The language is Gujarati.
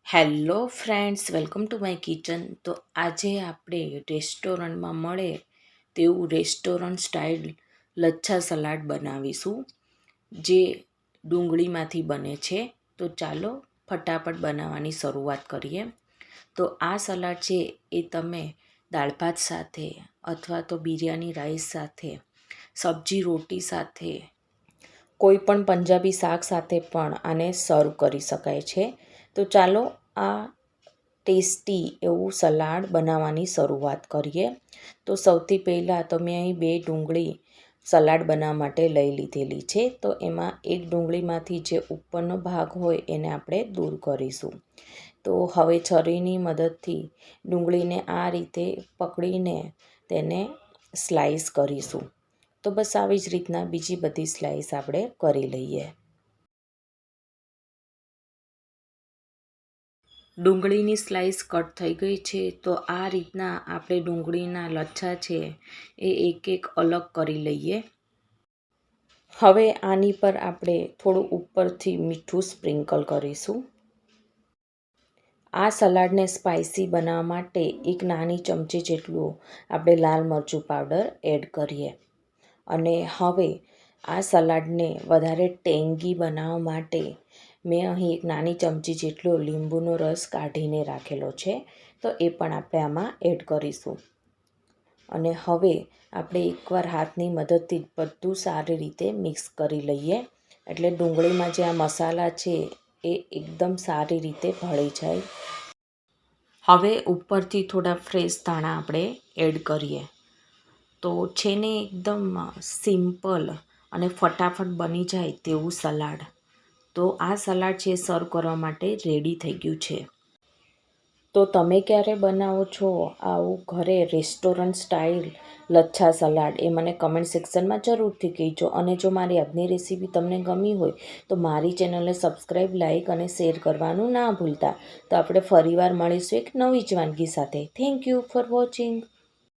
Hello friends, welcome to my kitchen. તો આજે આપણે રેસ્ટોરન્ટમાં મળે તેવું રેસ્ટોરન્ટ સ્ટાઇલ લચ્છા સલાડ બનાવીશું, જે ડુંગળીમાંથી બને છે. તો ચાલો ફટાફટ બનાવવાની શરૂઆત કરીએ. તો આ સલાડ છે એ તમે દાળ ભાત સાથે અથવા તો બિરયાની રાઈસ સાથે, સબ્જી રોટી સાથે, કોઈ પણ પંજાબી શાક સાથે પણ આને સર્વ કરી શકાય છે. તો ચાલો આ ટેસ્ટી એવું સલાડ બનાવવાની શરૂઆત કરીએ. તો સૌથી પહેલાં તો મેં અહીં 2 ડુંગળી સલાડ બનાવવા માટે લઈ લીધેલી છે. તો એમાં એક ડુંગળીમાંથી જે ઉપરનો ભાગ હોય એને આપણે દૂર કરીશું. તો હવે છરીની મદદથી ડુંગળીને આ રીતે પકડીને તેને સ્લાઈસ કરીશું. તો બસ આવી જ રીતના બીજી બધી સ્લાઈસ આપણે કરી લઈએ. ડુંગળીની સ્લાઈસ કટ થઈ ગઈ છે. તો આ રીતના આપણે ડુંગળીના લચ્છા છે એ એક એક અલગ કરી લઈએ. હવે આની પર આપણે થોડું ઉપરથી મીઠું સ્પ્રિંકલ કરીશું. આ સલાડને સ્પાઇસી બનાવવા માટે એક નાની ચમચી જેટલું આપણે લાલ મરચું પાવડર એડ કરીએ. અને હવે આ સલાડને વધારે ટેંગી બનાવવા માટે મેં અહીં એક નાની ચમચી જેટલો લીંબુનો રસ કાઢીને રાખેલો છે. તો એ પણ આપણે આમાં એડ કરીશું. અને હવે આપણે એકવાર હાથની મદદથી બધું સારી રીતે મિક્સ કરી લઈએ, એટલે ડુંગળીમાં જે આ મસાલા છે એ એકદમ સારી રીતે ભળી જાય. હવે ઉપરથી થોડા ફ્રેશ ધાણા આપણે એડ કરીએ. તો છે ને એકદમ સિમ્પલ અને ફટાફટ બની જાય તેવું સલાડ. તો આ સલાડ છે સર્વ કરવા માટે રેડી થઈ ગયું છે. તો તમે ક્યારે બનાવો છો આવું ઘરે રેસ્ટોરન્ટ સ્ટાઇલ લચ્છા સલાડ, એ મને કમેન્ટ સેક્શનમાં જરૂરથી કહેજો. અને જો મારી આજની રેસીપી તમને ગમી હોય તો મારી ચેનલને સબસ્ક્રાઈબ, લાઇક અને શેર કરવાનું ના ભૂલતા. તો આપણે ફરીવાર મળીશું એક નવી જ વાનગી સાથે. Thank you for watching.